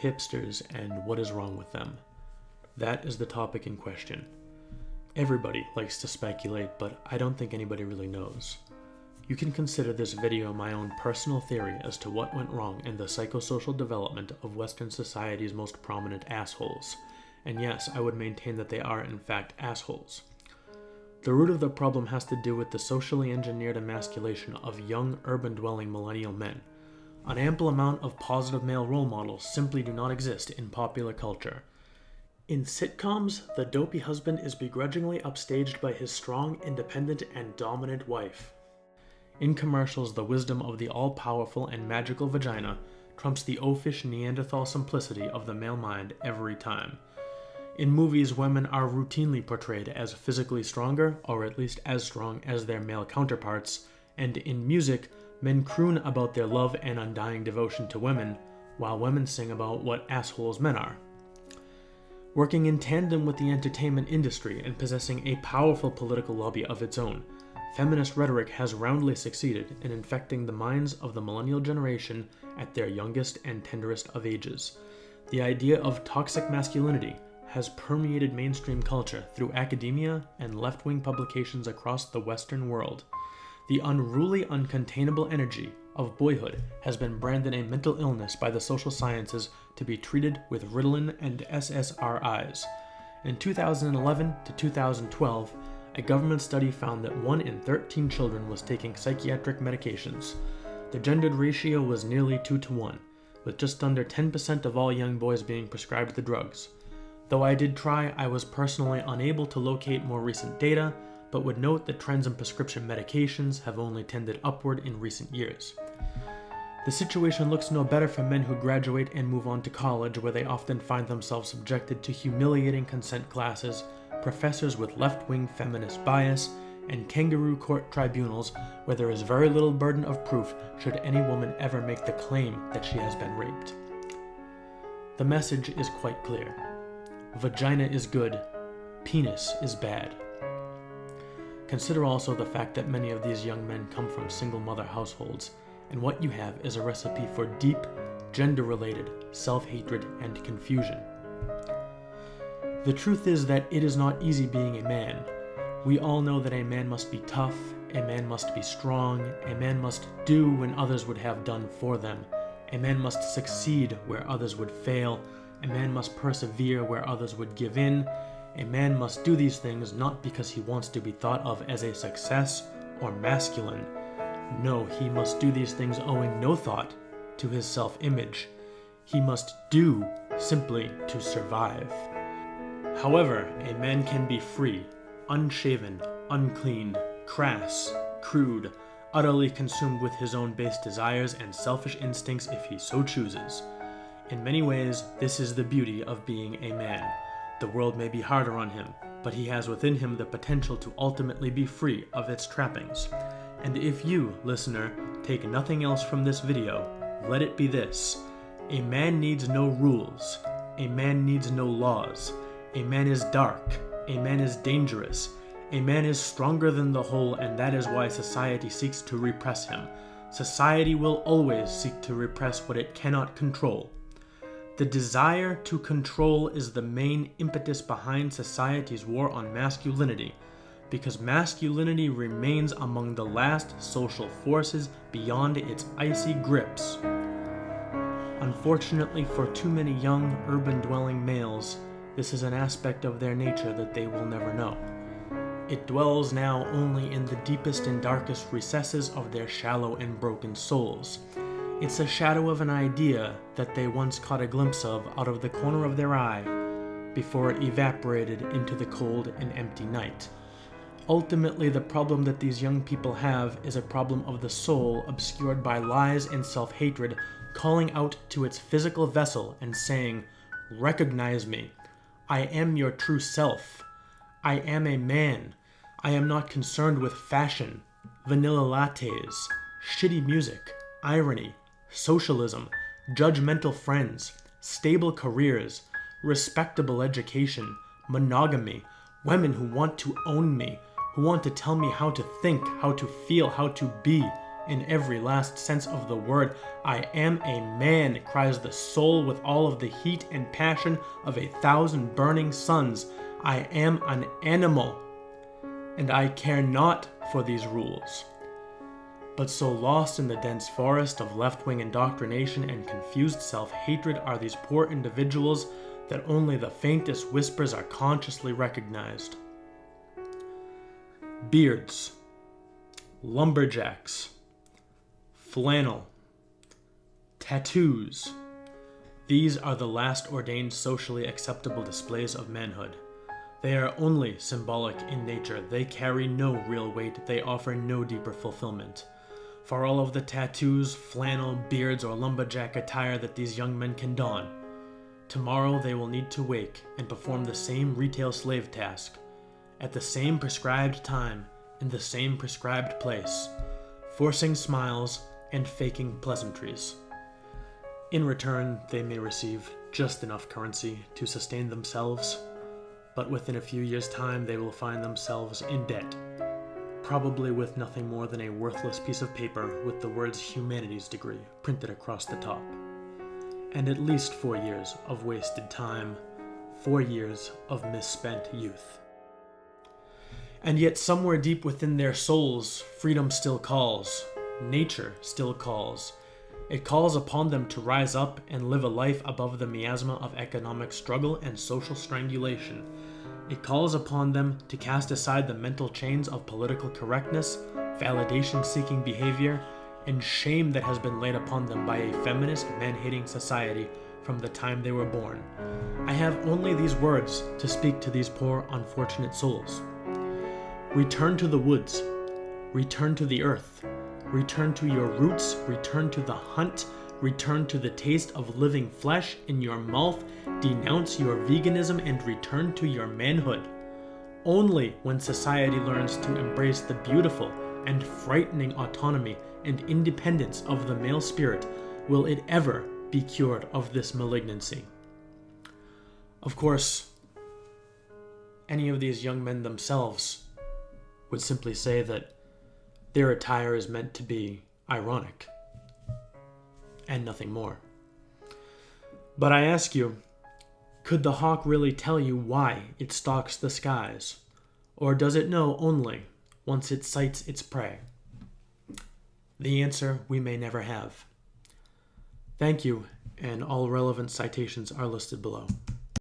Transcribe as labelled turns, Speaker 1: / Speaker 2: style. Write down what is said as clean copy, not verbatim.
Speaker 1: hipsters, and what is wrong with them. That is the topic in question. Everybody likes to speculate, but I don't think anybody really knows. You can consider this video my own personal theory as to what went wrong in the psychosocial development of Western society's most prominent assholes. And yes, I would maintain that they are in fact assholes. The root of the problem has to do with the socially engineered emasculation of young, urban-dwelling millennial men. An ample amount of positive male role models simply do not exist in popular culture. In sitcoms, the dopey husband is begrudgingly upstaged by his strong, independent, and dominant wife. In commercials, the wisdom of the all-powerful and magical vagina trumps the oafish Neanderthal simplicity of the male mind every time. In movies, women are routinely portrayed as physically stronger, or at least as strong as their male counterparts, and in music, men croon about their love and undying devotion to women, while women sing about what assholes men are. Working in tandem with the entertainment industry and possessing a powerful political lobby of its own, feminist rhetoric has roundly succeeded in infecting the minds of the millennial generation at their youngest and tenderest of ages. The idea of toxic masculinity has permeated mainstream culture through academia and left-wing publications across the Western world. The unruly, uncontainable energy of boyhood has been branded a mental illness by the social sciences to be treated with Ritalin and SSRIs. In 2011 to 2012, a government study found that 1 in 13 children was taking psychiatric medications. The gendered ratio was nearly 2 to 1, with just under 10% of all young boys being prescribed the drugs. Though I did try, I was personally unable to locate more recent data, but would note that trends in prescription medications have only tended upward in recent years. The situation looks no better for men who graduate and move on to college, where they often find themselves subjected to humiliating consent classes, professors with left-wing feminist bias, and kangaroo court tribunals where there is very little burden of proof should any woman ever make the claim that she has been raped. The message is quite clear. Vagina is good, penis is bad. Consider also the fact that many of these young men come from single mother households, and what you have is a recipe for deep, gender-related self-hatred and confusion. The truth is that it is not easy being a man. We all know that a man must be tough, a man must be strong, a man must do when others would have done for them, a man must succeed where others would fail, a man must persevere where others would give in. A man must do these things not because he wants to be thought of as a success or masculine. No, he must do these things owing no thought to his self-image. He must do simply to survive. However, a man can be free, unshaven, unclean, crass, crude, utterly consumed with his own base desires and selfish instincts if he so chooses. In many ways, this is the beauty of being a man. The world may be harder on him, but he has within him the potential to ultimately be free of its trappings. And if you, listener, take nothing else from this video, let it be this. A man needs no rules. A man needs no laws. A man is dark. A man is dangerous. A man is stronger than the whole, and that is why society seeks to repress him. Society will always seek to repress what it cannot control. The desire to control is the main impetus behind society's war on masculinity, because masculinity remains among the last social forces beyond its icy grips. Unfortunately for too many young, urban-dwelling males, this is an aspect of their nature that they will never know. It dwells now only in the deepest and darkest recesses of their shallow and broken souls. It's a shadow of an idea that they once caught a glimpse of out of the corner of their eye before it evaporated into the cold and empty night. Ultimately, the problem that these young people have is a problem of the soul obscured by lies and self-hatred, calling out to its physical vessel and saying, "Recognize me. I am your true self. I am a man. I am not concerned with fashion, vanilla lattes, shitty music, irony, socialism, judgmental friends, stable careers, respectable education, monogamy, women who want to own me, who want to tell me how to think, how to feel, how to be, in every last sense of the word. I am a man, cries the soul with all of the heat and passion of 1,000 burning suns. I am an animal, and I care not for these rules. But so lost in the dense forest of left-wing indoctrination and confused self-hatred are these poor individuals that only the faintest whispers are consciously recognized. Beards, lumberjacks, flannel, tattoos. These are the last ordained socially acceptable displays of manhood. They are only symbolic in nature. They carry no real weight. They offer no deeper fulfillment. For all of the tattoos, flannel, beards, or lumberjack attire that these young men can don, tomorrow they will need to wake and perform the same retail slave task, at the same prescribed time, in the same prescribed place, forcing smiles and faking pleasantries. In return, they may receive just enough currency to sustain themselves, but within a few years' time they will find themselves in debt, probably with nothing more than a worthless piece of paper with the words humanities degree printed across the top. And at least 4 years of wasted time, 4 years of misspent youth. And yet somewhere deep within their souls, freedom still calls, nature still calls. It calls upon them to rise up and live a life above the miasma of economic struggle and social strangulation. It calls upon them to cast aside the mental chains of political correctness, validation-seeking behavior, and shame that has been laid upon them by a feminist, man-hating society from the time they were born. I have only these words to speak to these poor, unfortunate souls. Return to the woods. Return to the earth. Return to your roots. Return to the hunt. Return to the taste of living flesh in your mouth. Denounce your veganism and return to your manhood. Only when society learns to embrace the beautiful and frightening autonomy and independence of the male spirit will it ever be cured of this malignancy. Of course, any of these young men themselves would simply say that their attire is meant to be ironic and nothing more. But I ask you, could the hawk really tell you why it stalks the skies? Or does it know only once it sights its prey? The answer we may never have. Thank you, and all relevant citations are listed below.